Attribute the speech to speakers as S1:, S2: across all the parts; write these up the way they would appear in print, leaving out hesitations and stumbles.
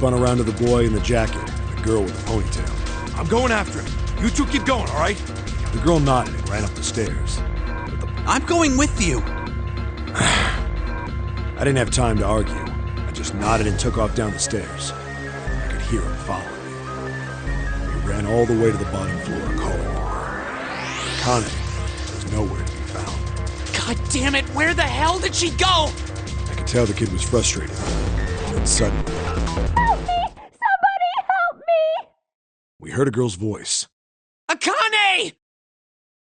S1: spun around to the boy in the jacket and the girl with the ponytail.
S2: I'm going after him. You two keep going, all right?
S1: The girl nodded and ran up the stairs.
S3: I'm going with you.
S1: I didn't have time to argue. I just nodded and took off down the stairs. I could hear him following me. We ran all the way to the bottom floor, calling to her. Connie was nowhere to be found.
S3: God damn it, where the hell did she go?
S1: I could tell the kid was frustrated. And then suddenly...
S4: Help me! Somebody help me!
S1: We heard a girl's voice.
S3: Akane!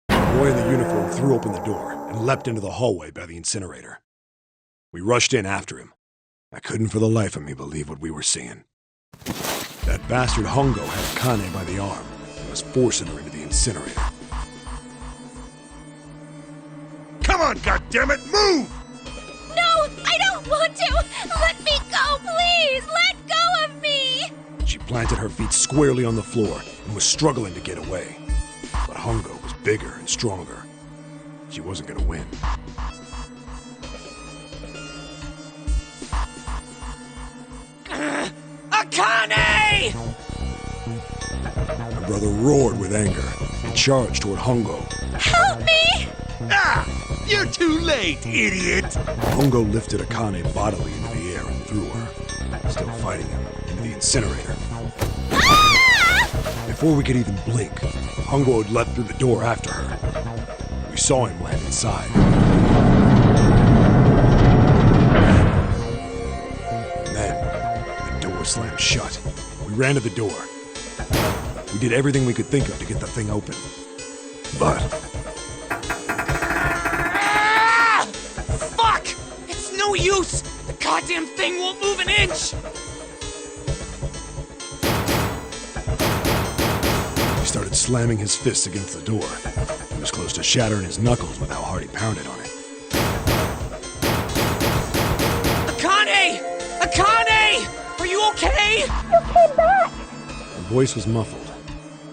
S1: The boy in the uniform threw open the door and leapt into the hallway by the incinerator. We rushed in after him. I couldn't for the life of me believe what we were seeing. That bastard Hongo had Akane by the arm and was forcing her into the incinerator.
S2: Come on, goddammit, move!
S4: No, I don't want to! Let me go, please! Let go of me!
S1: She planted her feet squarely on the floor and was struggling to get away. But Hongo was bigger and stronger. She wasn't gonna win.
S3: Akane!
S1: My brother roared with anger and charged toward Hongo.
S4: Help me!
S2: Ah! You're too late, idiot!
S1: Hongo lifted Akane bodily into the air and threw her, still fighting him, into the incinerator.
S4: Ah!
S1: Before we could even blink, Hongo had leapt through the door after her. We saw him land inside. And then, the door slammed shut. We ran to the door. We did everything we could think of to get the thing open. But
S3: Fuck! It's no use! The goddamn thing won't move an inch!
S1: he started slamming his fists against the door. He was close to shattering his knuckles with how hard he pounded on it.
S3: Akane! Akane! Are you okay?
S4: You came back!
S1: Her voice was muffled,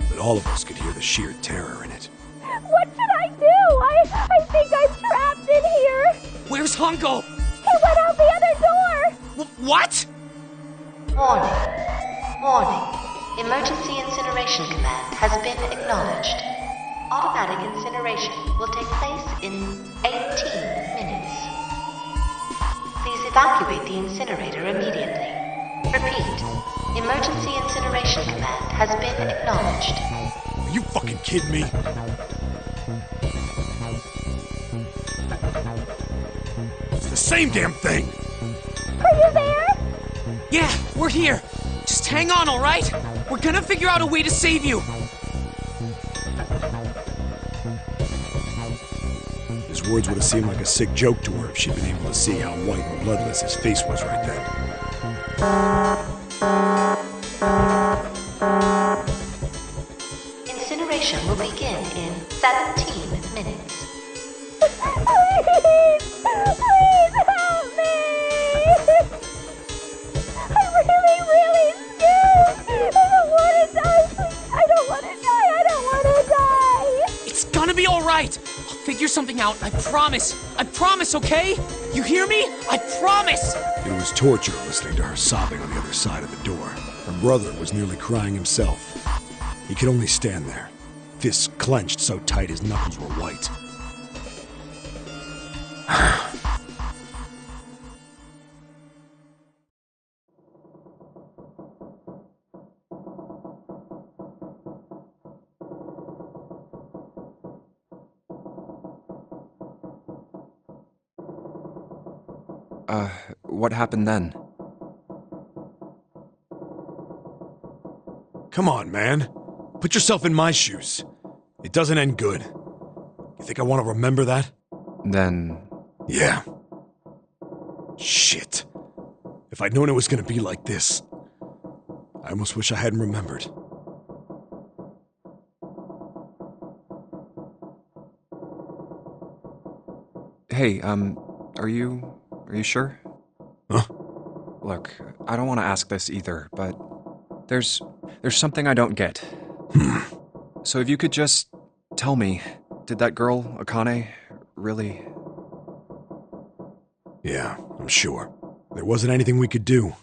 S1: but all of us could hear the sheer terror in it.
S4: What should I do? I think I'm trapped in here!
S3: Where's Hongo?
S4: He went out the other door!
S3: What?
S5: Warning. Warning. Emergency incineration command has been acknowledged. Automatic incineration will take place in 18 minutes. Please evacuate the incinerator immediately. Repeat. Emergency incineration command has been acknowledged.
S1: Are you fucking kidding me?
S2: It's the same damn thing!
S4: Are you there?
S3: Yeah, we're here. Just hang on, all right? We're gonna figure out a way to save you.
S1: His words would have seemed like a sick joke to her if she'd been able to see how white and bloodless his face was right then.
S5: Incineration will begin in 17 minutes.
S4: Please! Please help me! I'm really scared! I don't want to die! I don't want to die! I don't want to die!
S3: It's gonna be all right. I'll figure something out. I promise. I promise, okay? You hear me? I promise.
S1: It was torture listening to her sobbing on the other side of the door. Her brother was nearly crying himself. He could only stand there, fists clenched so tight his knuckles were white.
S6: What happened then?
S1: Come on, man. Put yourself in my shoes. It doesn't end good. You think I want to remember that?
S6: Then...
S1: Yeah. Shit. If I'd known it was going to be like this, I almost wish I hadn't remembered.
S6: Hey, are you sure?
S1: Huh?
S6: Look, I don't want to ask this either, but there's something I don't get. So if you could just tell me, did that girl, Akane, really...
S1: Yeah, I'm sure. There wasn't anything we could do.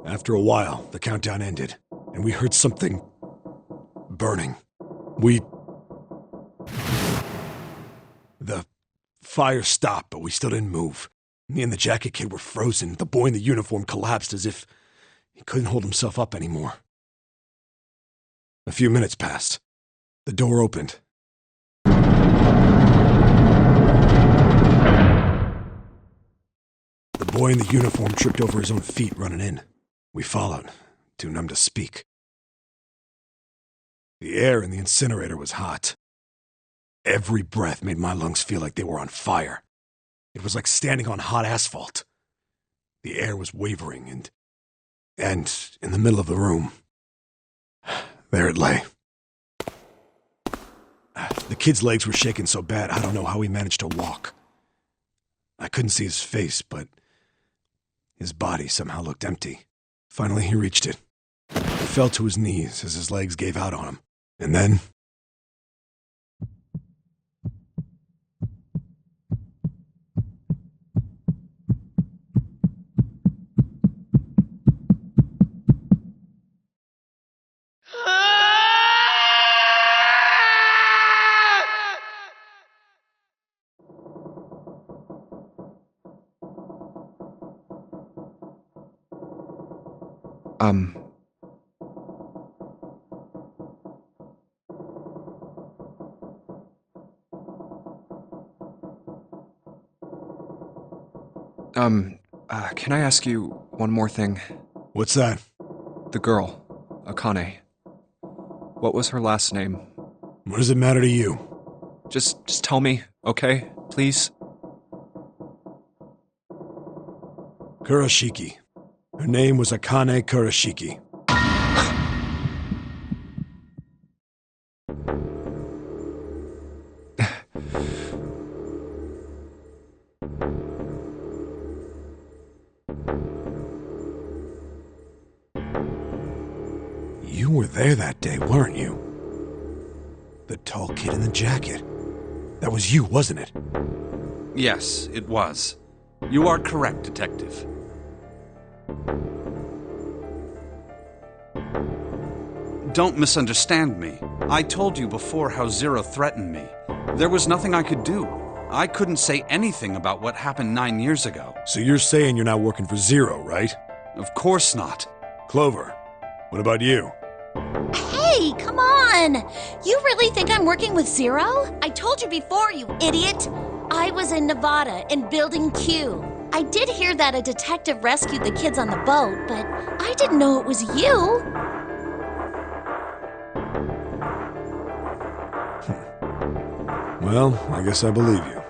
S1: After a while, the countdown ended, and we heard something burning. The fire stopped, but we still didn't move. Me and the jacket kid were frozen. The boy in the uniform collapsed as if he couldn't hold himself up anymore. A few minutes passed. The door opened. The boy in the uniform tripped over his own feet running in. We followed, too numb to speak. The air in the incinerator was hot. Every breath made my lungs feel like they were on fire. It was like standing on hot asphalt. The air was wavering, and in the middle of the room, there it lay. The kid's legs were shaking so bad, I don't know how he managed to walk. I couldn't see his face, but his body somehow looked empty. Finally, he reached it. He fell to his knees as his legs gave out on him. And then...
S6: Can I ask you one more thing?
S1: What's that?
S6: The girl, Akane. What was her last name?
S1: What does it matter to you?
S6: Just tell me, okay? Please?
S1: Kurashiki. Her name was Akane Kurashiki. You were there that day, weren't you? The tall kid in the jacket. That was you, wasn't it?
S7: Yes, it was. You are correct, Detective. Don't misunderstand me. I told you before how Zero threatened me. There was nothing I could do. I couldn't say anything about what happened 9 years ago.
S1: So you're saying you're not working for Zero, right?
S7: Of course not.
S1: Clover, what about you?
S4: Hey, come on! You really think I'm working with Zero? I told you before, you idiot! I was in Nevada, in Building Q. I did hear that a detective rescued the kids on the boat, but I didn't know it was you.
S1: Well, I guess I believe you.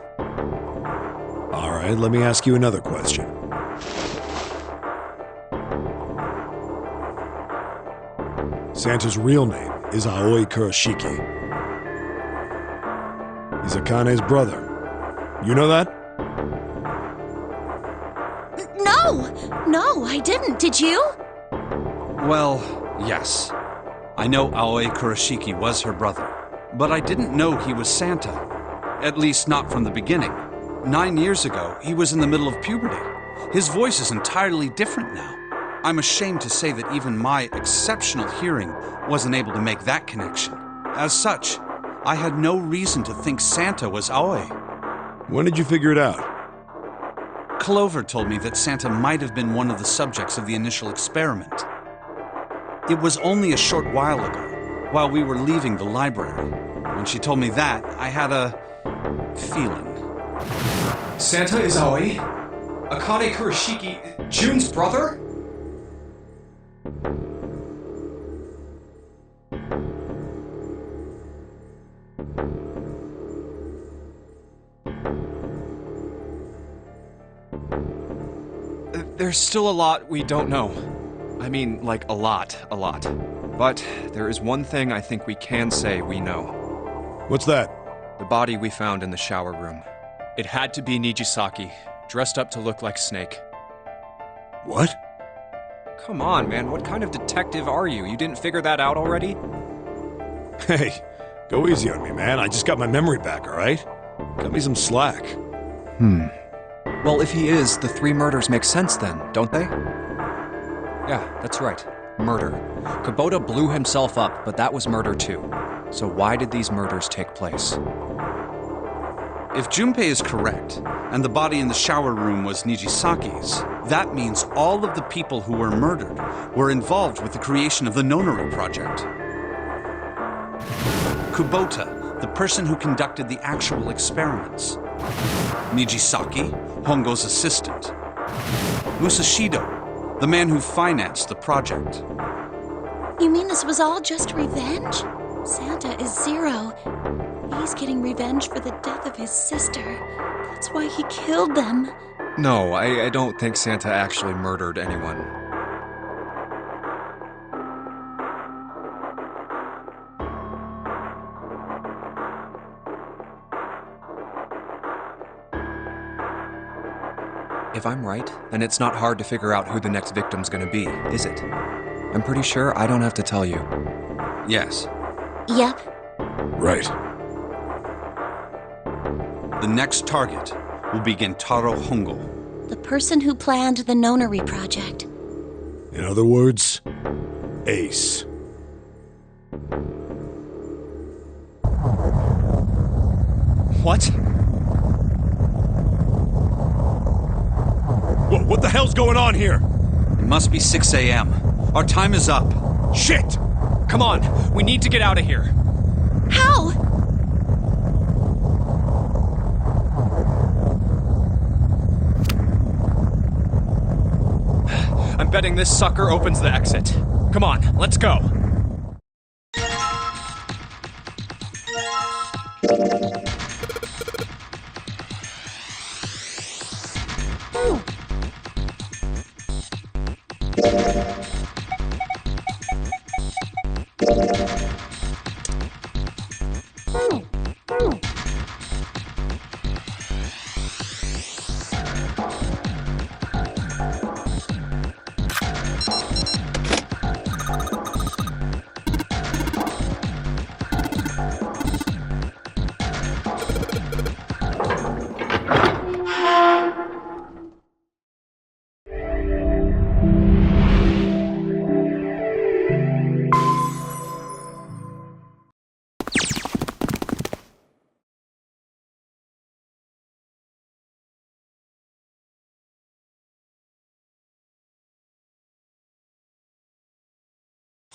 S1: All right, let me ask you another question. Santa's real name is Aoi Kurashiki. He's Akane's brother. You know that?
S4: No, I didn't. Did you?
S7: Well, yes. I know Aoi Kurashiki was her brother, but I didn't know he was Santa. At least not from the beginning. 9 years ago, he was in the middle of puberty. His voice is entirely different now. I'm ashamed to say that even my exceptional hearing wasn't able to make that connection. As such, I had no reason to think Santa was Aoi.
S1: When did you figure it out?
S7: Clover told me that Santa might have been one of the subjects of the initial experiment. It was only a short while ago, while we were leaving the library. When she told me that, I had a feeling.
S6: Santa is Aoi? Akane Kurashiki, June's brother? There's still a lot we don't know. I mean, like a lot. But there is one thing I think we can say we know.
S1: What's that?
S6: The body we found in the shower room. It had to be Nijisaki, dressed up to look like Snake.
S1: What?
S6: Come on, man, what kind of detective are you? You didn't figure that out already?
S1: Hey, go easy on me, man. I just got my memory back, all right? Cut me some slack.
S6: Well, if he is, the 3 murders make sense then, don't they? Yeah, that's right. Murder. Kubota blew himself up, but that was murder too. So why did these murders take place?
S7: If Junpei is correct, and the body in the shower room was Nijisaki's, that means all of the people who were murdered were involved with the creation of the Nonary project. Kubota, the person who conducted the actual experiments. Nijisaki, Hongo's assistant. Musashido, the man who financed the project.
S4: You mean this was all just revenge? Santa is Zero. He's getting revenge for the death of his sister. That's why he killed them.
S6: No, I don't think Santa actually murdered anyone. If I'm right, then it's not hard to figure out who the next victim's gonna be, is it? I'm pretty sure I don't have to tell you.
S7: Yes.
S4: Yep.
S1: Right.
S7: The next target will be Gentaro Hongo.
S4: The person who planned the Nonary project.
S1: In other words, Ace.
S6: What?
S1: What the hell's going on here?
S7: It must be 6 a.m. Our time is up.
S1: Shit!
S6: Come on, we need to get out of here.
S4: How?
S6: I'm betting this sucker opens the exit. Come on, let's go.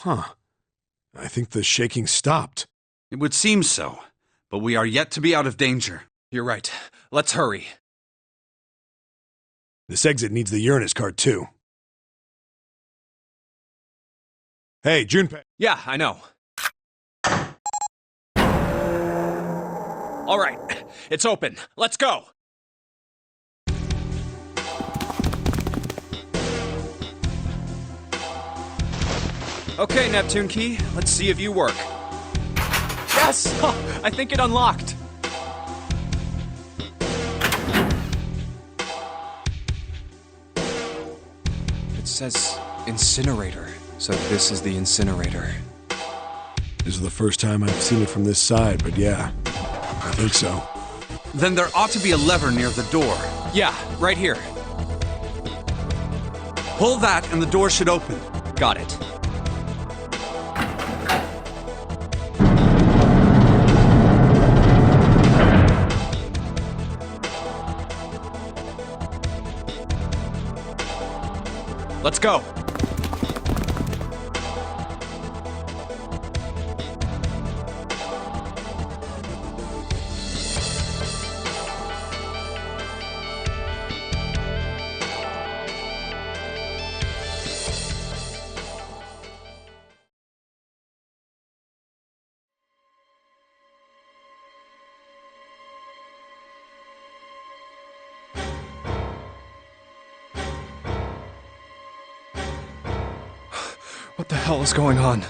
S1: Huh. I think the shaking stopped.
S7: It would seem so, but we are yet to be out of danger.
S6: You're right. Let's hurry.
S1: This exit needs the Uranus card, too. Hey, Junpei.
S6: Yeah, I know. All right, it's open. Let's go. Okay, Neptune Key, let's see if you work. Yes! I think it unlocked. It says incinerator, so this is the incinerator.
S1: This is the first time I've seen it from this side, but yeah, I think so.
S7: Then there ought to be a lever near the door.
S6: Yeah, right here.
S7: Pull that and the door should open.
S6: Got it. Let's go. What the hell is going on?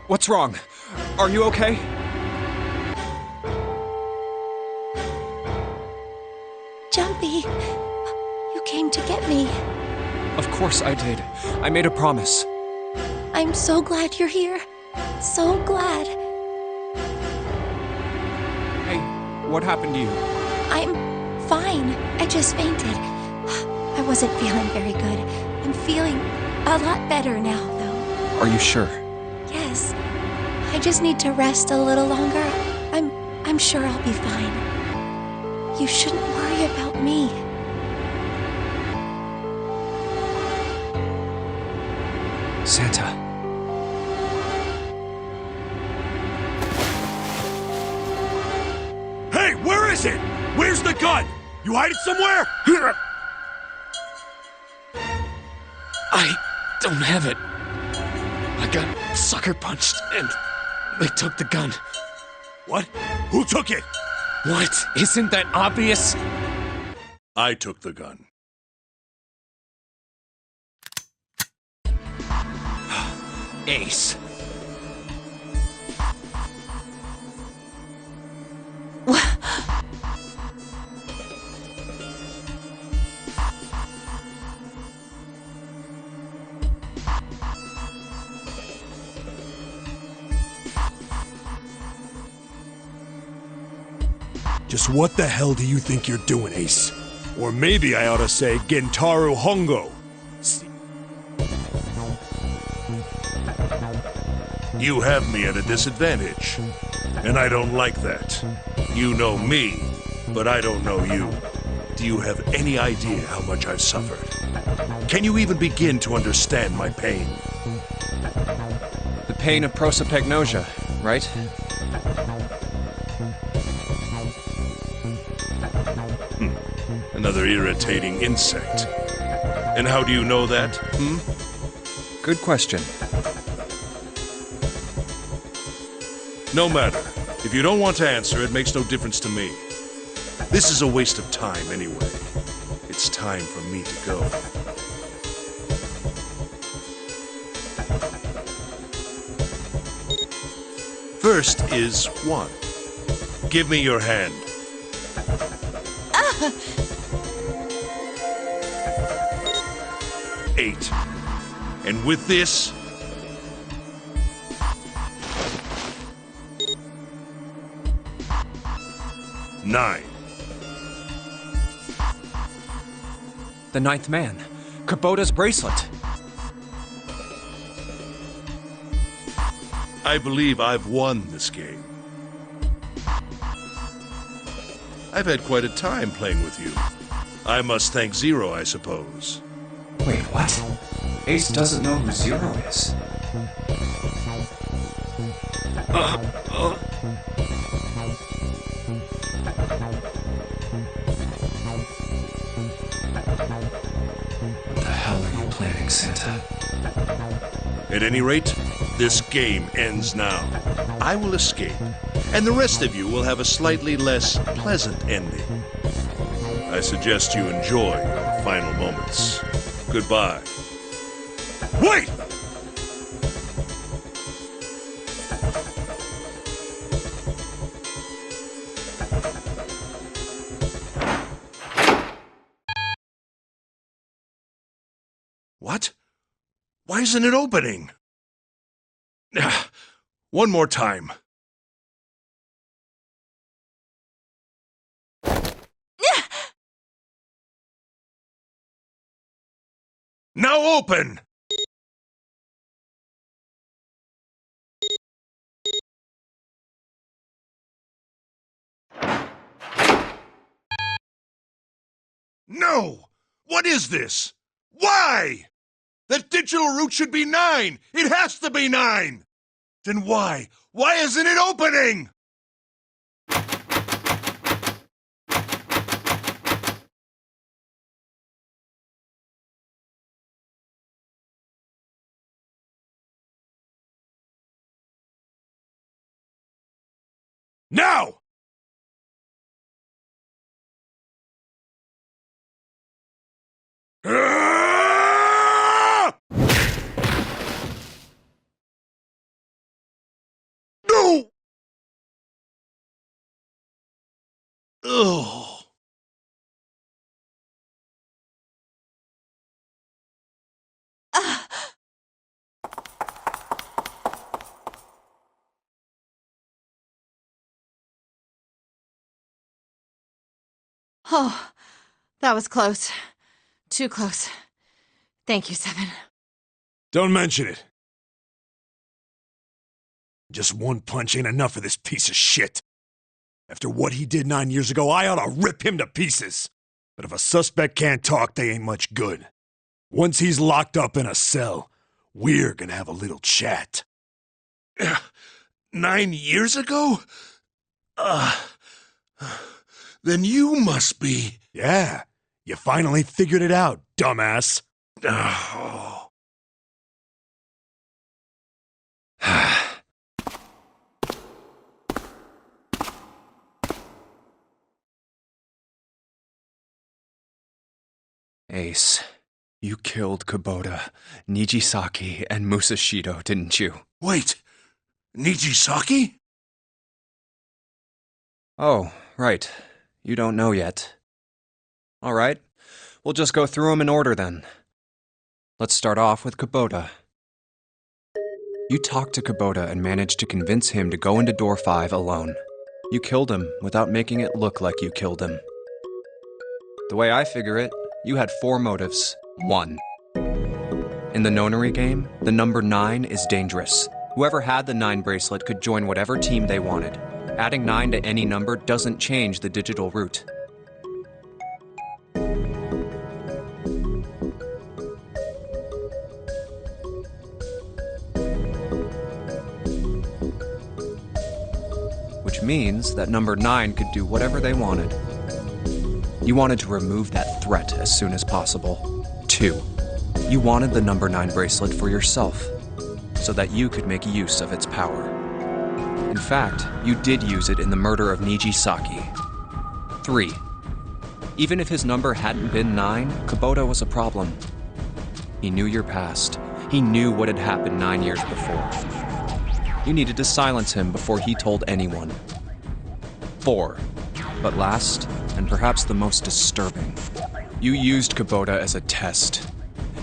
S6: What's wrong? Are you okay?
S4: Jumpy, you came to get me.
S6: Of course I did. I made a promise.
S4: I'm so glad you're here. So glad.
S6: Hey, what happened to you?
S4: I'm fine. I just fainted. I wasn't feeling very good. I'm feeling a lot better now, though.
S6: Are you sure?
S4: Yes. I just need to rest a little longer. I'm sure I'll be fine. You shouldn't worry about me.
S6: Santa.
S2: Hey, where is it? Where's the gun? You hide it somewhere?
S3: I don't have it. I got sucker punched and they took the gun.
S2: What? Who took it?
S3: What? Isn't that obvious?
S2: I took the gun.
S3: Ace.
S1: Just what the hell do you think you're doing, Ace? Or maybe I ought to say Gentaru Hongo.
S2: You have me at a disadvantage. And I don't like that. You know me, but I don't know you. Do you have any idea how much I've suffered? Can you even begin to understand my pain?
S6: The pain of prosopagnosia, right?
S2: Another irritating insect. And how do you know that,
S6: Good question.
S2: No matter. If you don't want to answer, it makes no difference to me. This is a waste of time anyway. It's time for me to go. First is 1. Give me your hand. 8. And with this, 9.
S6: The ninth man. Kubota's bracelet.
S2: I believe I've won this game. I've had quite a time playing with you. I must thank Zero, I suppose.
S6: Wait, what? Ace doesn't know who Zero is. What the hell are you planning, Santa?
S2: At any rate, this game ends now. I will escape, and the rest of you will have a slightly less pleasant ending. I suggest you enjoy your final moments. Goodbye. Wait! What? Why isn't it opening? One more time. Now open! No! What is this? Why? That digital route should be 9! It has to be 9! Then why? Why isn't it opening? Now! Ah! No! Ugh.
S8: Oh, that was close. Too close. Thank you, Seven.
S1: Don't mention it. Just one punch ain't enough for this piece of shit. After what he did 9 years ago, I ought to rip him to pieces. But if a suspect can't talk, they ain't much good. Once he's locked up in a cell, we're gonna have a little chat.
S2: 9 years ago? Then you must be...
S1: Yeah, you finally figured it out, dumbass.
S2: Oh.
S6: Ace, you killed Kubota, Nijisaki, and Musashido, didn't you?
S2: Wait, Nijisaki?
S6: Oh, right. You don't know yet. All right, we'll just go through them in order then. Let's start off with Kubota. You talked to Kubota and managed to convince him to go into Door 5 alone. You killed him without making it look like you killed him. The way I figure it, you had 4 motives. 1. In the nonary game, the number 9 is dangerous. Whoever had the 9 bracelet could join whatever team they wanted. Adding 9 to any number doesn't change the digital route. Which means that number 9 could do whatever they wanted. You wanted to remove that threat as soon as possible. 2. You wanted the number 9 bracelet for yourself, so that you could make use of its power. In fact, you did use it in the murder of Nijisaki. 3. Even if his number hadn't been 9, Kubota was a problem. He knew your past. He knew what had happened 9 years before. You needed to silence him before he told anyone. 4. But last, and perhaps the most disturbing, you used Kubota as a test.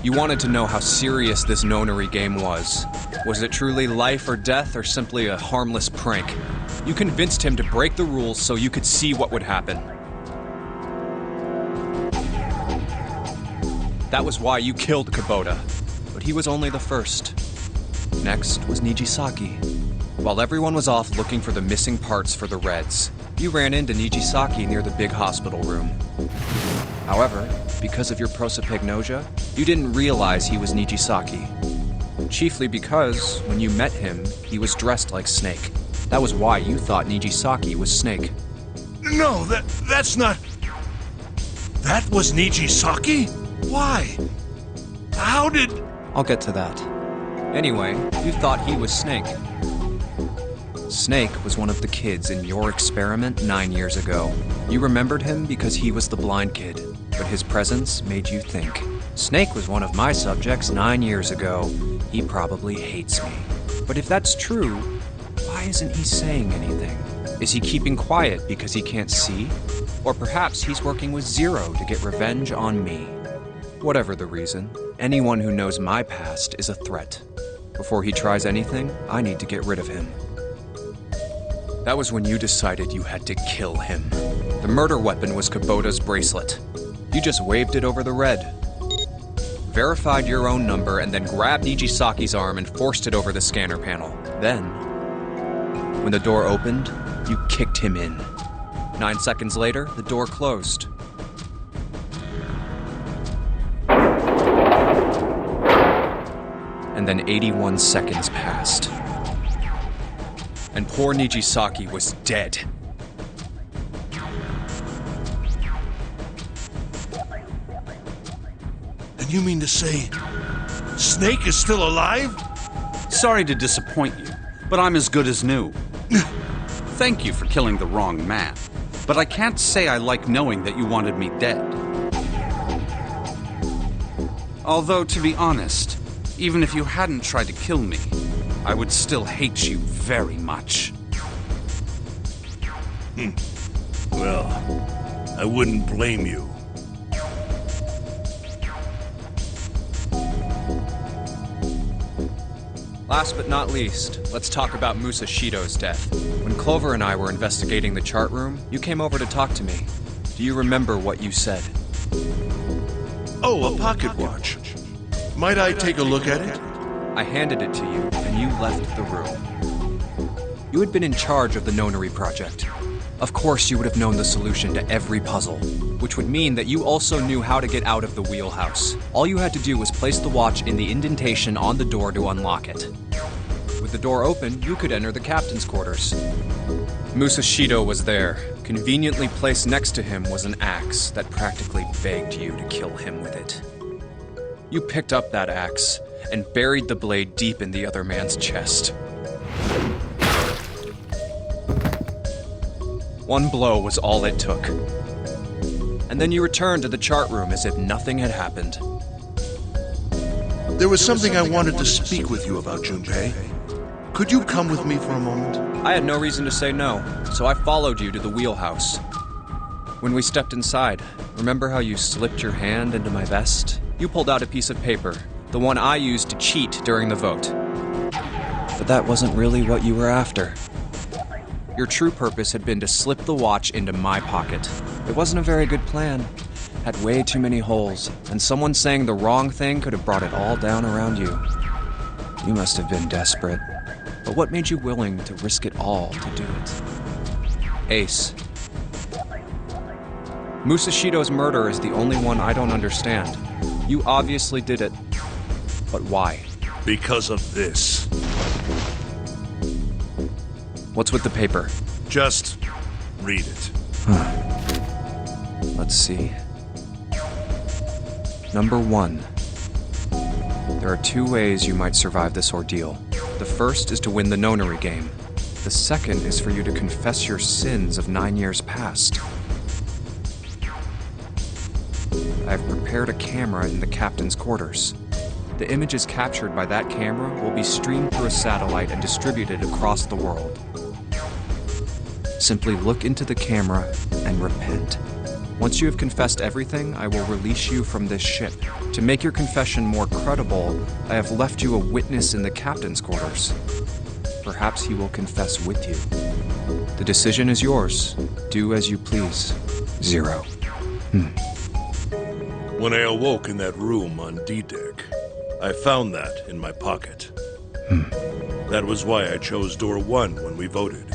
S6: You wanted to know how serious this nonary game was. Was it truly life or death, or simply a harmless prank? You convinced him to break the rules so you could see what would happen. That was why you killed Kubota, but he was only the first. Next was Nijisaki. While everyone was off looking for the missing parts for the Reds, you ran into Nijisaki near the big hospital room. However, because of your prosopagnosia, you didn't realize he was Nijisaki. Chiefly because, when you met him, he was dressed like Snake. That was why you thought Nijisaki was Snake.
S2: No, that's not... That was Nijisaki? Why? How did...
S6: I'll get to that. Anyway, you thought he was Snake. Snake was one of the kids in your experiment 9 years ago. You remembered him because he was the blind kid, but his presence made you think. Snake was one of my subjects 9 years ago. He probably hates me. But if that's true, why isn't he saying anything? Is he keeping quiet because he can't see? Or perhaps he's working with Zero to get revenge on me. Whatever the reason, anyone who knows my past is a threat. Before he tries anything, I need to get rid of him. That was when you decided you had to kill him. The murder weapon was Kubota's bracelet. You just waved it over the red. Verified your own number and then grabbed Nijisaki's arm and forced it over the scanner panel. Then, when the door opened, you kicked him in. 9 seconds later, the door closed. And then 81 seconds passed. And poor Nijisaki was dead.
S2: And you mean to say... Snake is still alive?
S7: Sorry to disappoint you, but I'm as good as new. Thank you for killing the wrong man, but I can't say I like knowing that you wanted me dead. Although, to be honest, even if you hadn't tried to kill me, I would still hate you very much.
S2: Well, I wouldn't blame you.
S6: Last but not least, let's talk about Musashido's death. When Clover and I were investigating the chart room, you came over to talk to me. Do you remember what you said?
S2: Oh, a pocket watch. Might I take a look at it?
S6: I handed it to you, and you left the room. You had been in charge of the Nonary project. Of course you would have known the solution to every puzzle, which would mean that you also knew how to get out of the wheelhouse. All you had to do was place the watch in the indentation on the door to unlock it. With the door open, you could enter the captain's quarters. Musashido was there. Conveniently placed next to him was an axe that practically begged you to kill him with it. You picked up that axe and buried the blade deep in the other man's chest. One blow was all it took. And then you returned to the chart room as if nothing had happened.
S2: There was something I wanted to speak with you about, Junpei. Could you come with me for a moment?
S6: I had no reason to say no, so I followed you to the wheelhouse. When we stepped inside, remember how you slipped your hand into my vest? You pulled out a piece of paper, the one I used to cheat during the vote. But that wasn't really what you were after. Your true purpose had been to slip the watch into my pocket. It wasn't a very good plan. Had way too many holes, and someone saying the wrong thing could have brought it all down around you. You must have been desperate. But what made you willing to risk it all to do it? Ace. Musashido's murder is the only one I don't understand. You obviously did it. But why?
S2: Because of this.
S6: What's with the paper?
S2: Just read it.
S6: Let's see. Number 1. There are 2 ways you might survive this ordeal. The first is to win the Nonary game. The second is for you to confess your sins of 9 years past. I have prepared a camera in the captain's quarters. The images captured by that camera will be streamed through a satellite and distributed across the world. Simply look into the camera and repent. Once you have confessed everything, I will release you from this ship. To make your confession more credible, I have left you a witness in the captain's quarters. Perhaps he will confess with you. The decision is yours. Do as you please. Zero.
S2: When I awoke in that room on D-Deck, I found that in my pocket. That was why I chose door 1 when we voted.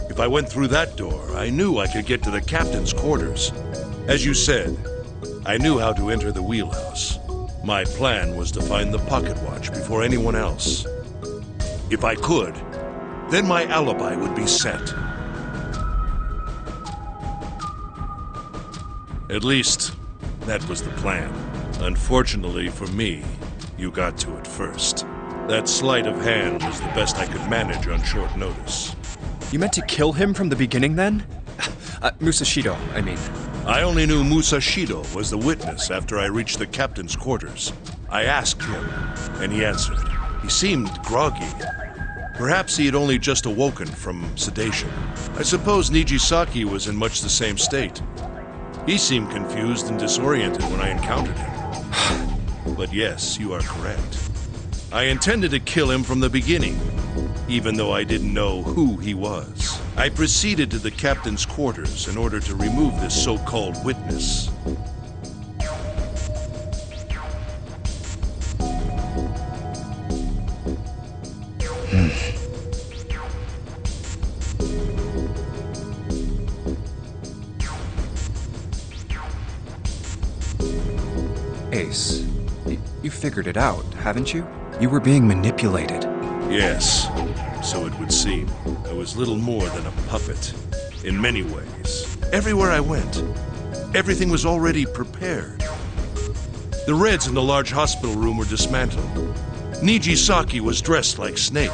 S2: If I went through that door, I knew I could get to the captain's quarters. As you said, I knew how to enter the wheelhouse. My plan was to find the pocket watch before anyone else. If I could, then my alibi would be set. At least, that was the plan. Unfortunately for me, you got to it first. That sleight of hand was the best I could manage on short notice.
S6: You meant to kill him from the beginning then? Musashido, I mean.
S2: I only knew Musashido was the witness after I reached the captain's quarters. I asked him, and he answered. He seemed groggy. Perhaps he had only just awoken from sedation. I suppose Nijisaki was in much the same state. He seemed confused and disoriented when I encountered him. But yes, you are correct. I intended to kill him from the beginning, even though I didn't know who he was. I proceeded to the captain's quarters in order to remove this so-called witness.
S6: Ace, you figured it out, haven't you? You were being manipulated.
S2: Yes, so it would seem. I was little more than a puppet, in many ways. Everywhere I went, everything was already prepared. The Reds in the large hospital room were dismantled. Nijisaki was dressed like Snake.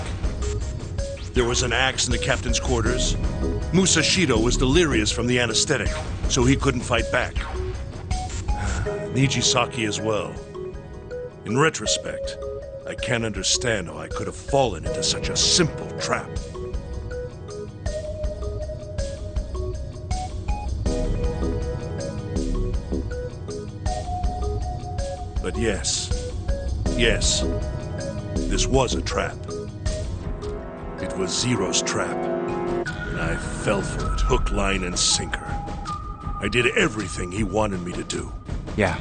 S2: There was an axe in the captain's quarters. Musashido was delirious from the anesthetic, so he couldn't fight back. Nijisaki as well. In retrospect, I can't understand how I could have fallen into such a simple trap. But yes, this was a trap. It was Zero's trap, and I fell for it, hook, line, and sinker. I did everything he wanted me to do.
S6: Yeah.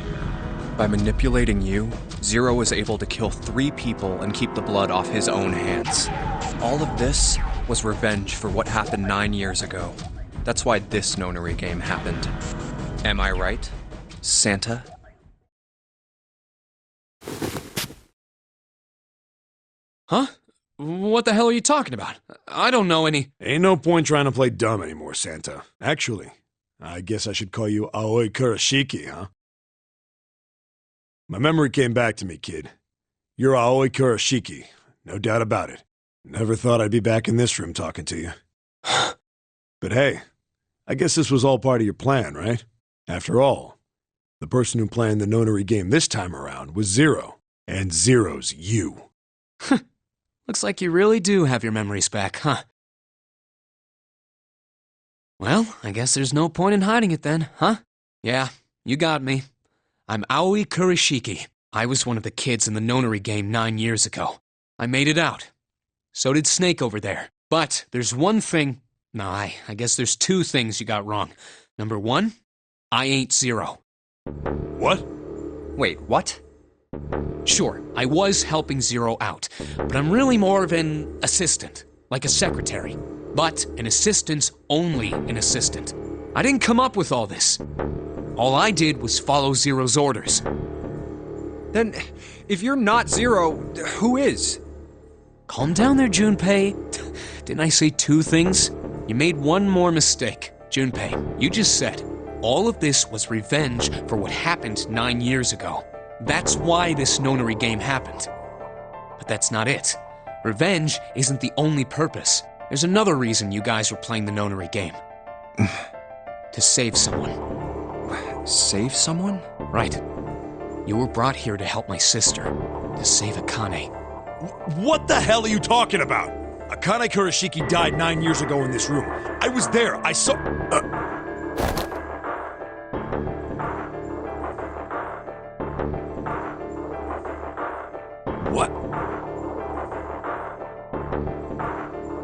S6: By manipulating you, Zero was able to kill 3 people and keep the blood off his own hands. All of this was revenge for what happened 9 years ago. That's why this nonary game happened. Am I right, Santa?
S3: Huh? What the hell are you talking about? I don't know any.
S1: Ain't no point trying to play dumb anymore, Santa. Actually, I guess I should call you Aoi Kurashiki, huh? My memory came back to me, kid. You're Aoi Kurashiki, no doubt about it. Never thought I'd be back in this room talking to you. But hey, I guess this was all part of your plan, right? After all, the person who planned the nonary game this time around was Zero, and Zero's you.
S3: Looks like you really do have your memories back, huh? Well, I guess there's no point in hiding it then, huh? Yeah, you got me. I'm Aoi Kurashiki. I was one of the kids in the nonary game 9 years ago. I made it out. So did Snake over there. But there's one thing... No, I guess there's 2 things you got wrong. Number 1, I ain't Zero.
S1: What?
S6: Wait, what?
S3: Sure, I was helping Zero out, but I'm really more of an assistant, like a secretary. But an assistant's only an assistant. I didn't come up with all this. All I did was follow Zero's orders.
S6: Then, if you're not Zero, who is?
S3: Calm down there, Junpei. Didn't I say 2 things? You made one more mistake. Junpei, you just said, all of this was revenge for what happened 9 years ago. That's why this nonary game happened. But that's not it. Revenge isn't the only purpose. There's another reason you guys were playing the nonary game. To save someone.
S6: Save someone?
S3: Right. You were brought here to help my sister, to save Akane.
S1: What the hell are you talking about? Akane Kurashiki died 9 years ago in this room. I was there. I saw... What?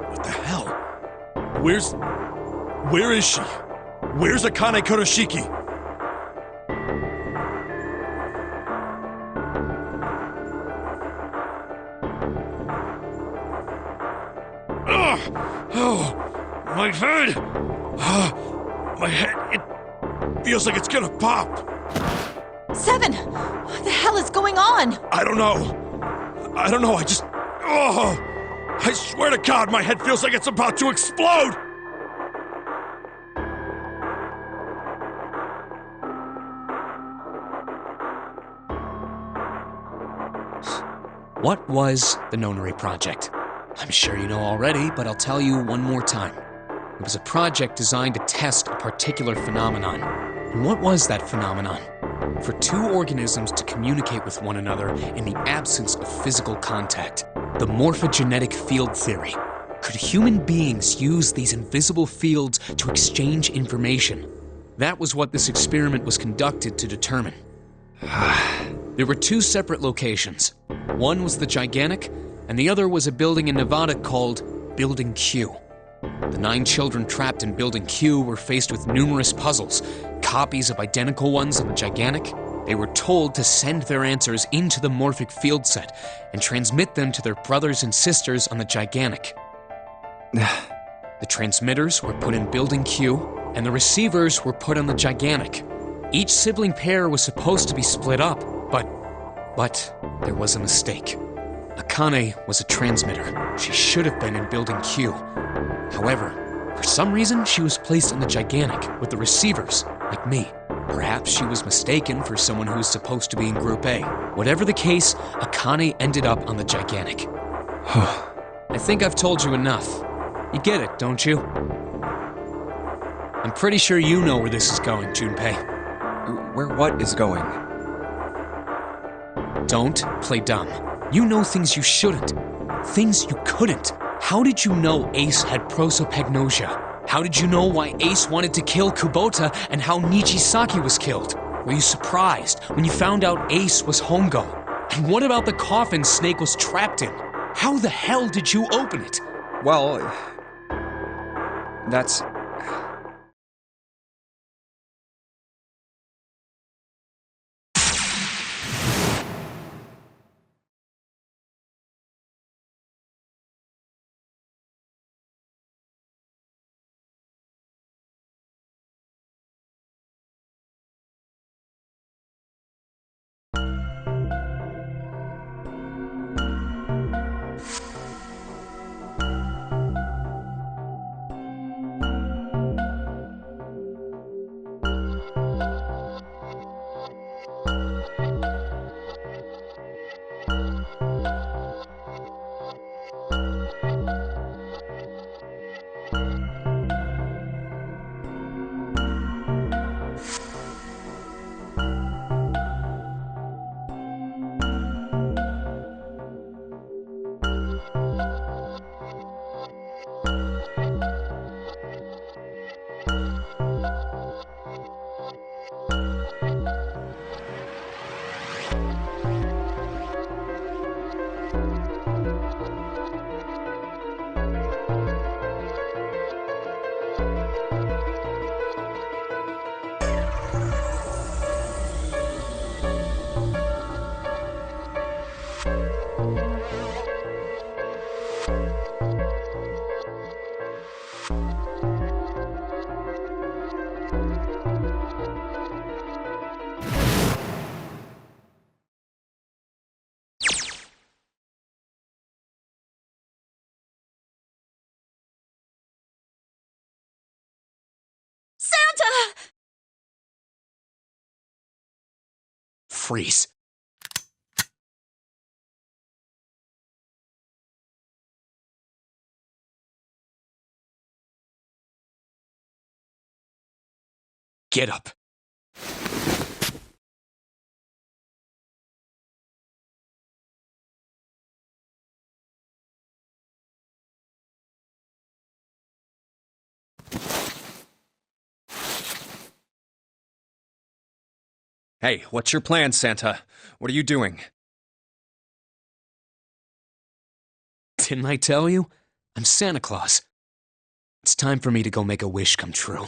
S1: What the hell? Where is she? Where's Akane Kurashiki? Oh, my head! My head, it feels like it's gonna pop.
S8: 7! What the hell is going on?
S1: I don't know. I just... Oh! I swear to God, my head feels like it's about to explode!
S3: What was the Nonary Project? I'm sure you know already, but I'll tell you one more time. It was a project designed to test a particular phenomenon. And what was that phenomenon? For 2 organisms to communicate with one another in the absence of physical contact. The morphogenetic field theory. Could human beings use these invisible fields to exchange information? That was what this experiment was conducted to determine. There were 2 separate locations. One was the Gigantic, and the other was a building in Nevada called Building Q. The 9 children trapped in Building Q were faced with numerous puzzles, copies of identical ones on the Gigantic. They were told to send their answers into the morphic field set and transmit them to their brothers and sisters on the Gigantic. The transmitters were put in Building Q, and the receivers were put on the Gigantic. Each sibling pair was supposed to be split up, but there was a mistake. Akane was a transmitter. She should have been in Building Q. However, for some reason, she was placed in the Gigantic with the receivers, like me. Perhaps she was mistaken for someone who was supposed to be in Group A. Whatever the case, Akane ended up on the Gigantic. I think I've told you enough. You get it, don't you? I'm pretty sure you know where this is going, Junpei.
S6: Where what is going?
S3: Don't play dumb. You know things you shouldn't. Things you couldn't. How did you know Ace had prosopagnosia? How did you know why Ace wanted to kill Kubota and how Nichisaki was killed? Were you surprised when you found out Ace was Hongo? And what about the coffin Snake was trapped in? How the hell did you open it?
S6: Well, that's...
S4: Santa!
S3: Freeze. Get up.
S6: Hey, what's your plan, Santa? What are you doing?
S3: Didn't I tell you? I'm Santa Claus. It's time for me to go make a wish come true.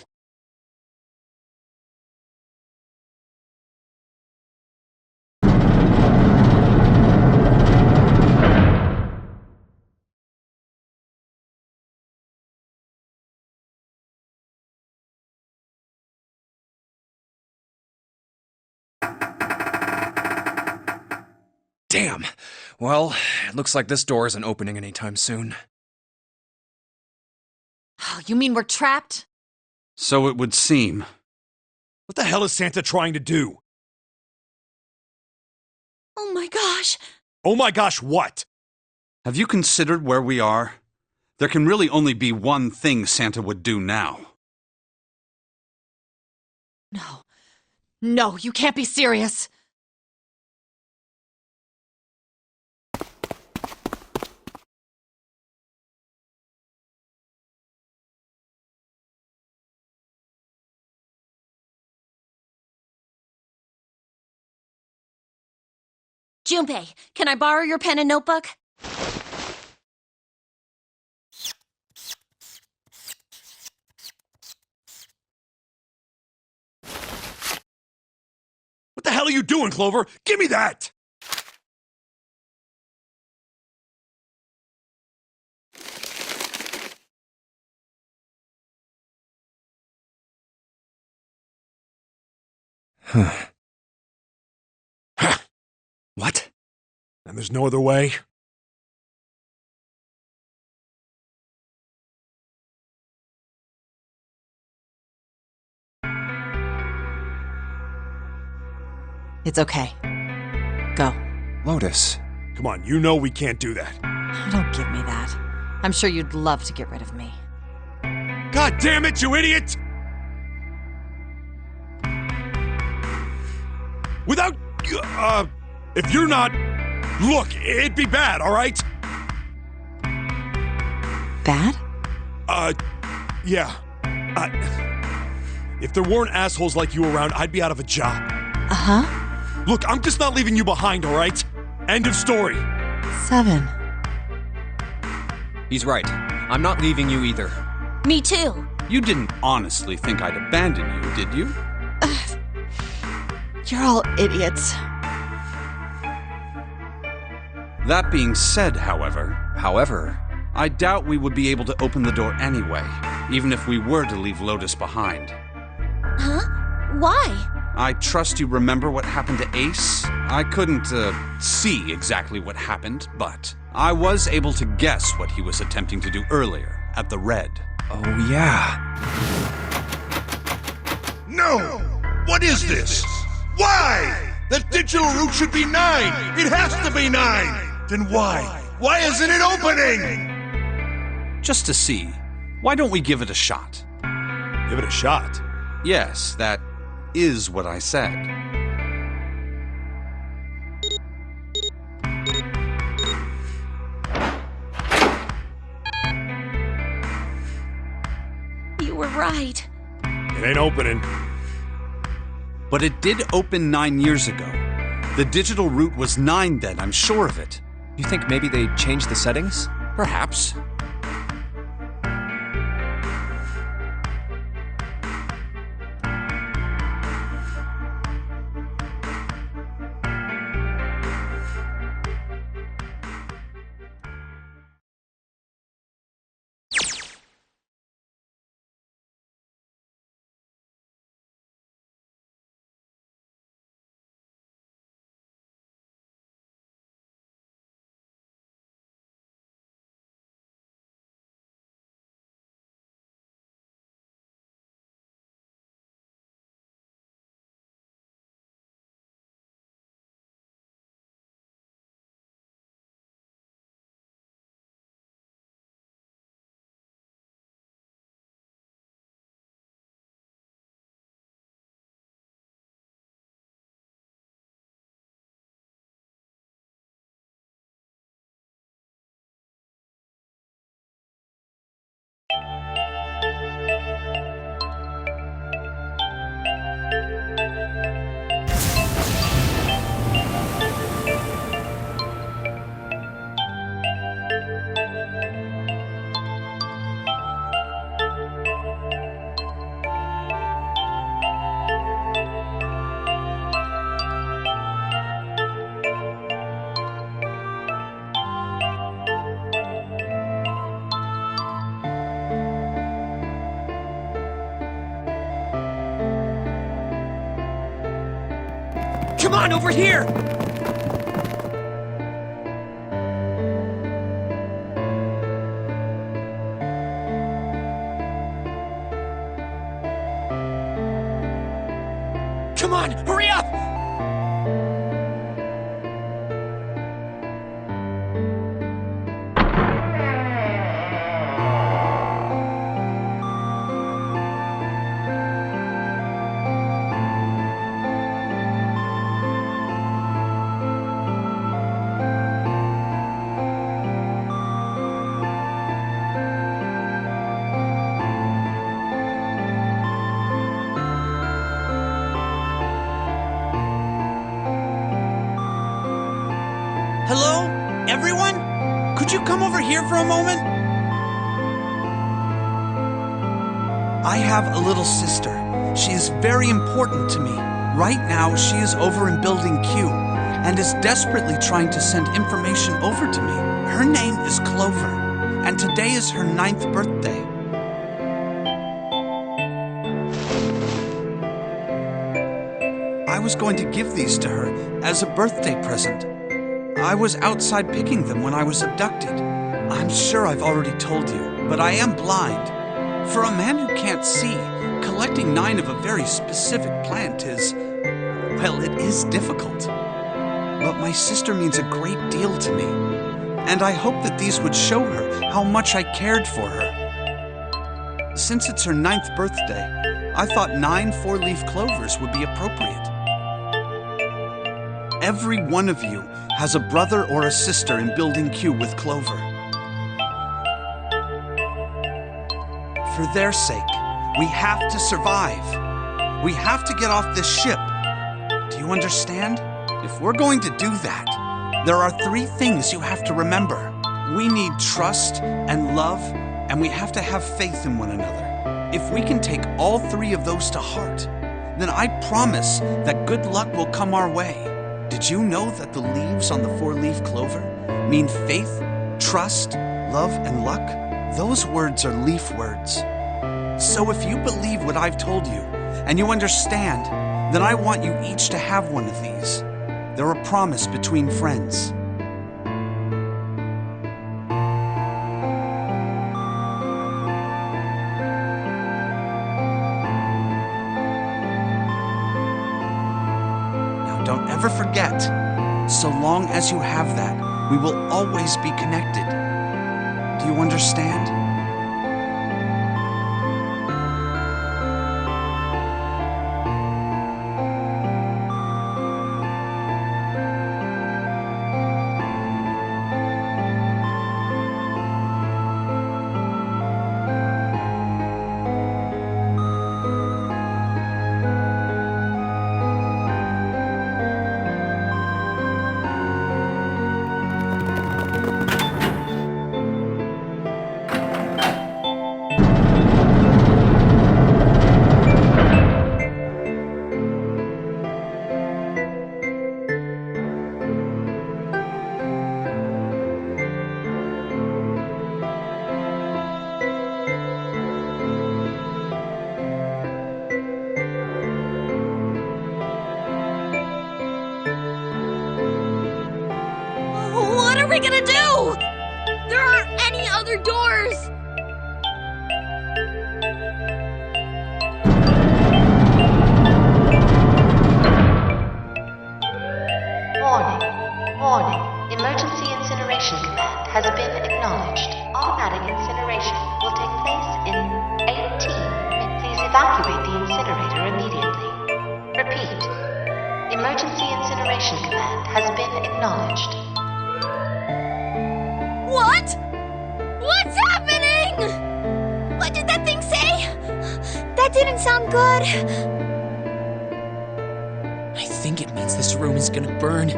S6: Damn. Well, it looks like this door isn't opening anytime soon.
S8: Oh, you mean we're trapped?
S7: So it would seem.
S1: What the hell is Santa trying to do?
S4: Oh my gosh!
S1: Oh my gosh, what?
S7: Have you considered where we are? There can really only be one thing Santa would do now.
S8: No. No, you can't be serious.
S4: Junpei, can I borrow your pen and notebook?
S1: What the hell are you doing, Clover? Give me that!
S6: What?
S1: And there's no other way?
S8: It's okay. Go.
S6: Lotus.
S1: Come on, you know we can't do that.
S8: Don't give me that. I'm sure you'd love to get rid of me.
S1: God damn it, you idiot! Without... if you're not... Look, it'd be bad, alright?
S8: Bad?
S1: Yeah. If there weren't assholes like you around, I'd be out of a job.
S8: Uh-huh.
S1: Look, I'm just not leaving you behind, alright? End of story.
S8: 7.
S6: He's right. I'm not leaving you either.
S4: Me too.
S7: You didn't honestly think I'd abandon you, did you?
S8: You're all idiots.
S7: That being said, however,
S6: However,
S7: I doubt we would be able to open the door anyway, even if we were to leave Lotus behind.
S4: Huh? Why?
S7: I trust you remember what happened to Ace? I couldn't, see exactly what happened, but I was able to guess what he was attempting to do earlier at the Red.
S6: oh yeah.
S2: No! What is this? Why? The digital route should be 9! It has to be 9! Then why? Why isn't it opening?
S7: Just to see, why don't we give it a shot?
S1: Give it a shot.
S7: Yes, that is what I said.
S4: You were right.
S1: It ain't opening.
S7: But it did open 9 years ago. The digital route was 9 then, I'm sure of it.
S6: You think maybe they changed the settings?
S7: Perhaps.
S3: Come on, over here! Come on, hurry up!
S9: Hello? Everyone? Could you come over here for a moment? I have a little sister. She is very important to me. Right now, she is over in Building Q and is desperately trying to send information over to me. Her name is Clover, and today is her 9th birthday. I was going to give these to her as a birthday present. I was outside picking them when I was abducted. I'm sure I've already told you, but I am blind. For a man who can't see, collecting 9 of a very specific plant is, well, it is difficult. But my sister means a great deal to me, and I hope that these would show her how much I cared for her. Since it's her 9th birthday, I thought 9 4-leaf clovers would be appropriate. Every one of you has a brother or a sister in Building Q with Clover. For their sake, we have to survive. We have to get off this ship. Do you understand? If we're going to do that, there are 3 things you have to remember. We need trust and love, and we have to have faith in one another. If we can take all 3 of those to heart, then I promise that good luck will come our way. Did you know that the leaves on the 4-leaf clover mean faith, trust, love, and luck? Those words are leaf words. So if you believe what I've told you, and you understand, then I want you each to have one of these. They're a promise between friends. Don't ever forget, so long as you have that, we will always be connected. Do you understand?
S4: What are we gonna do? There aren't any other doors!
S5: Warning. Warning. Emergency incineration command has been acknowledged. Automatic incineration will take place in 18 minutes. Please evacuate the incinerator immediately. Repeat. Emergency incineration command has been acknowledged.
S4: What? What's happening? What did that thing say? That didn't sound good.
S3: I think it means this room is gonna burn.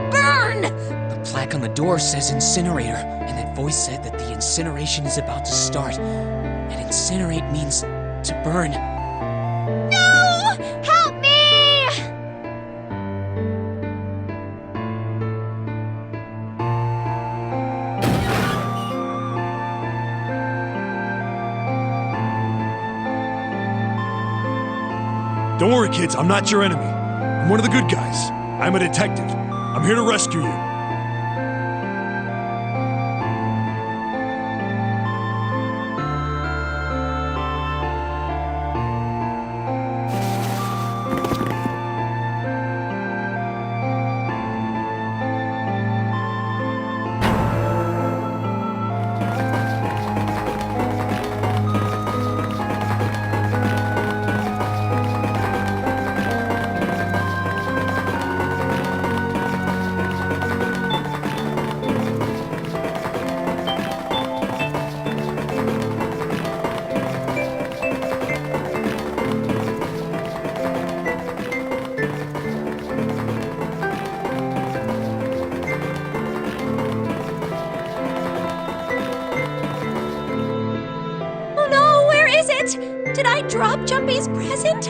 S4: Burn!
S3: The plaque on the door says incinerator, and that voice said that the incineration is about to start. And incinerate means to burn.
S4: No! Help me!
S1: Don't worry, kids, I'm not your enemy. I'm one of the good guys. I'm a detective. I'm here to rescue you.
S4: Oh no, where is it? Did I drop Jumpy's present?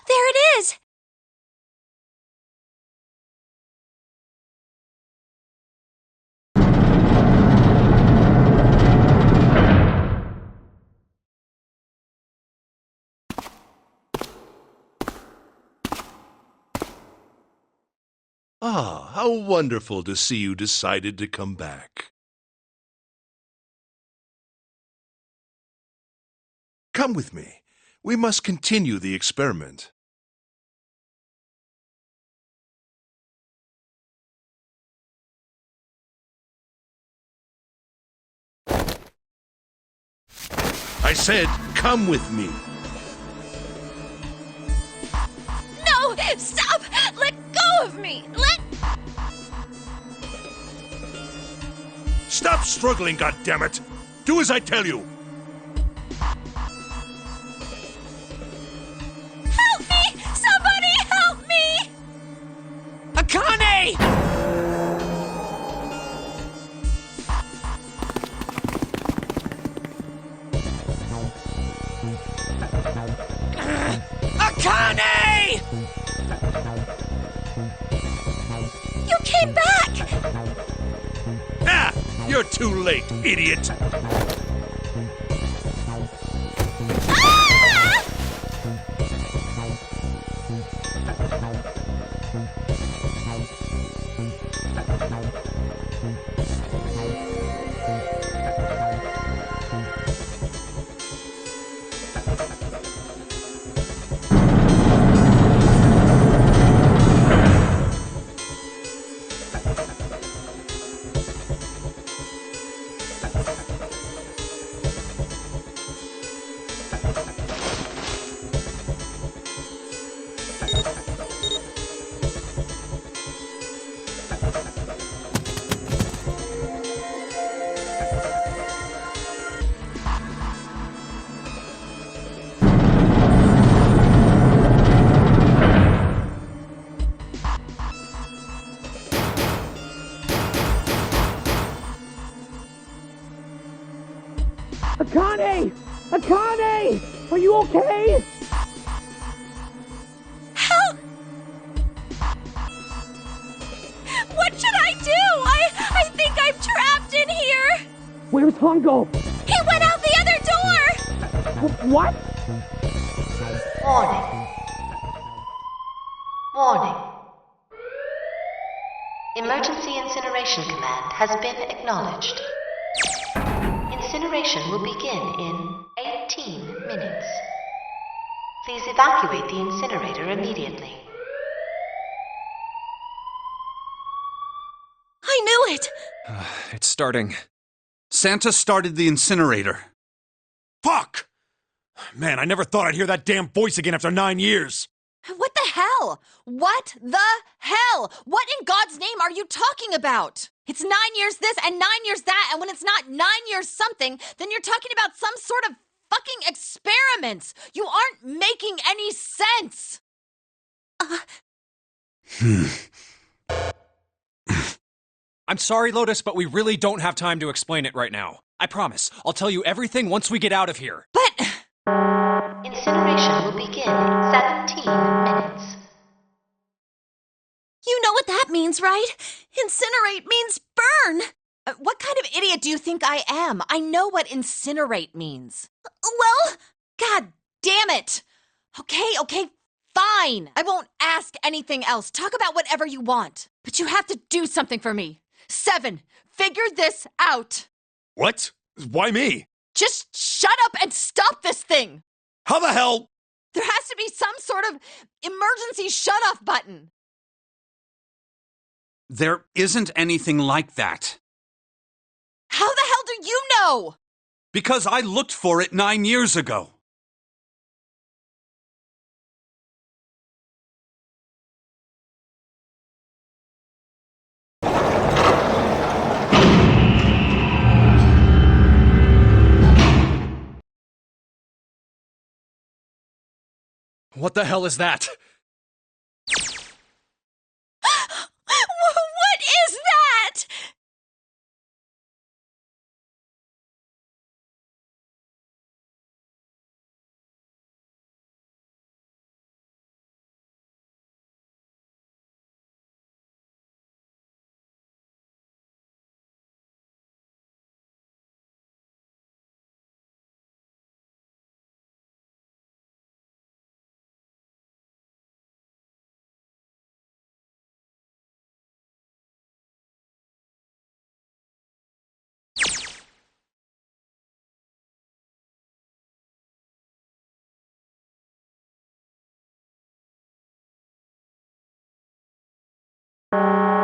S4: There it is!
S2: Ah, how wonderful to see you decided to come back. Come with me. We must continue the experiment. I said, come with me.
S4: No! Stop! Let go of me!
S2: Stop struggling, goddammit! Do as I tell you!
S4: Help me! Somebody help me!
S3: Akane! Akane!
S4: You came back!
S2: Ah! You're too late, idiot!
S4: Ah!
S10: Akane! Akane! Are you okay?
S4: Help! What should I do? I think I'm trapped in here!
S10: Where's Hongo?
S4: He went out the other door!
S10: What?
S5: Warning. Warning. Emergency Incineration Command has been acknowledged. Incineration will begin in 18 minutes. Please evacuate the incinerator immediately.
S4: I knew it!
S6: It's starting.
S9: Santa started the incinerator.
S1: Fuck! Man, I never thought I'd hear that damn voice again after 9 years.
S8: What the hell? What the hell? What in God's name are you talking about? It's 9 years this and 9 years that, and when it's not 9 years something, then you're talking about some sort of fucking experiments! You aren't making any sense!
S6: I'm sorry, Lotus, but we really don't have time to explain it right now. I promise. I'll tell you everything once we get out of here.
S8: But...
S5: Incineration will begin in 17 minutes.
S4: You know what that means, right? Incinerate means burn.
S8: What kind of idiot do you think I am? I know what incinerate means.
S4: Well,
S8: God damn it! Okay, fine. I won't ask anything else. Talk about whatever you want. But you have to do something for me. 7, figure this out.
S1: What? Why me?
S8: Just shut up and stop this thing.
S1: How the hell?
S8: There has to be some sort of emergency shut-off button.
S7: There isn't anything like that.
S8: How the hell do you know?
S7: Because I looked for it 9 years ago.
S6: What the hell is that?
S4: what is that?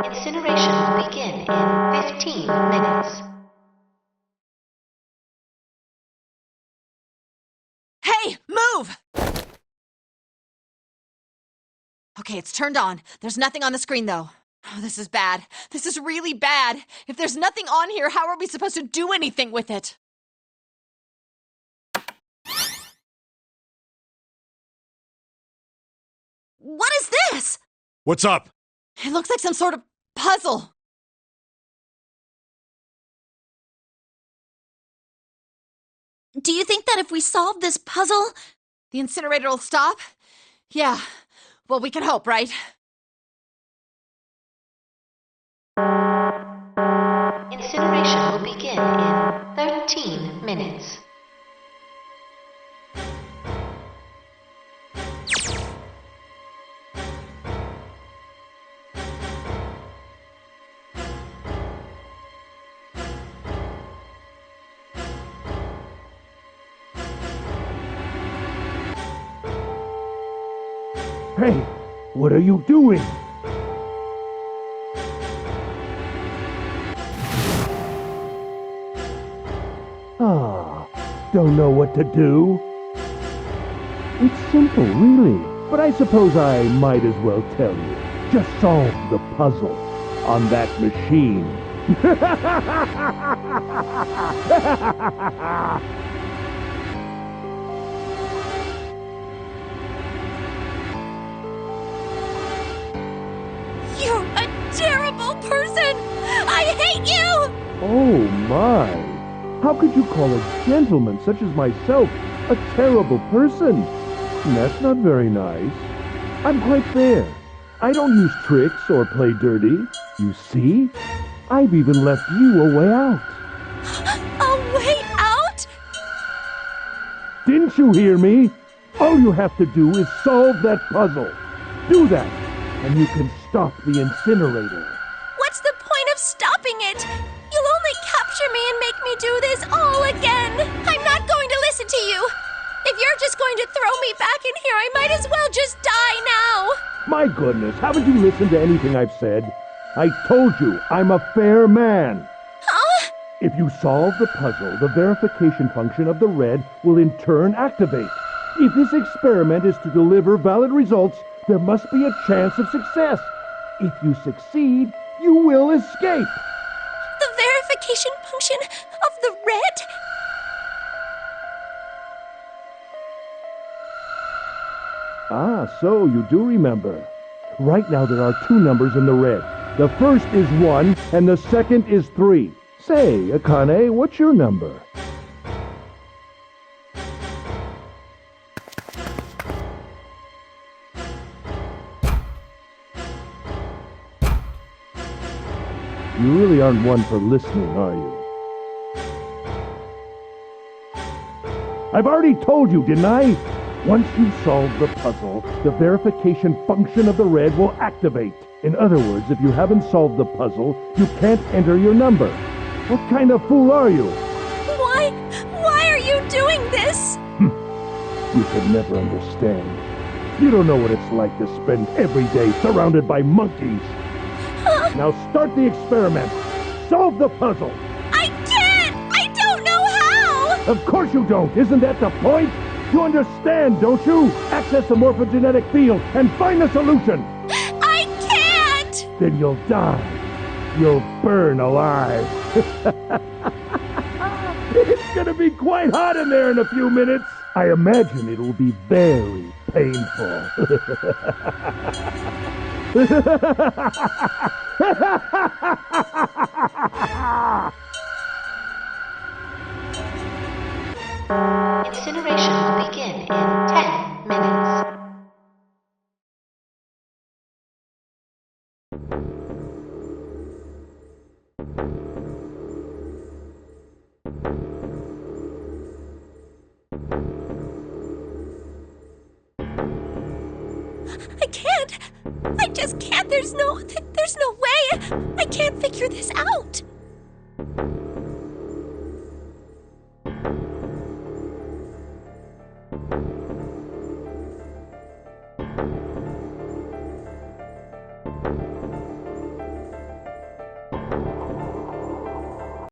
S5: Incineration will begin in 15 minutes.
S8: Hey, move! Okay, it's turned on. There's nothing on the screen, though. Oh, this is bad. This is really bad. If there's nothing on here, how are we supposed to do anything with it?
S4: What is this?
S1: What's up?
S8: It looks like some sort of puzzle.
S4: Do you think that if we solve this puzzle,
S8: the incinerator will stop? Yeah. Well, we can hope, right?
S5: Incineration will begin in 13 minutes.
S10: Hey, what are you doing? Don't know what to do? It's simple, really. But I suppose I might as well tell you. Just solve the puzzle on that machine.
S4: you're a terrible person! I hate you!
S10: Oh my! How could you call a gentleman such as myself a terrible person? That's not very nice. I'm quite fair. I don't use tricks or play dirty. You see? I've even left you a way out.
S4: A way out?
S10: Didn't you hear me? All you have to do is solve that puzzle. Do that, and you can stop the incinerator.
S4: What's the point of stopping it? You'll only capture me and make me do this all again. I'm not going to listen to you. If you're just going to throw me back in here, I might as well just die now.
S10: My goodness, haven't you listened to anything I've said? I told you, I'm a fair man.
S4: Huh?
S10: If you solve the puzzle, the verification function of the red will in turn activate. If this experiment is to deliver valid results, there must be a chance of success. If you succeed, you will escape.
S4: The verification function of the red?
S10: Ah, so you do remember. Right now there are two numbers in the red. The first is 1 and the second is 3. Say, Akane, what's your number? You really aren't one for listening, are you? I've already told you, didn't I? Once you solve the puzzle, the verification function of the red will activate. In other words, if you haven't solved the puzzle, you can't enter your number. What kind of fool are you?
S4: Why are you doing this?
S10: You could never understand. You don't know what it's like to spend every day surrounded by monkeys. Now start the experiment. Solve the puzzle.
S4: I can't! I don't know how!
S10: Of course you don't. Isn't that the point? You understand, don't you? Access the morphogenetic field and find the solution.
S4: I can't!
S10: Then you'll die. You'll burn alive. It's gonna be quite hot in there in a few minutes. I imagine it'll be very painful.
S5: Incineration will begin in 10 minutes.
S4: I can't. I just can't. There's no way. I can't figure this out.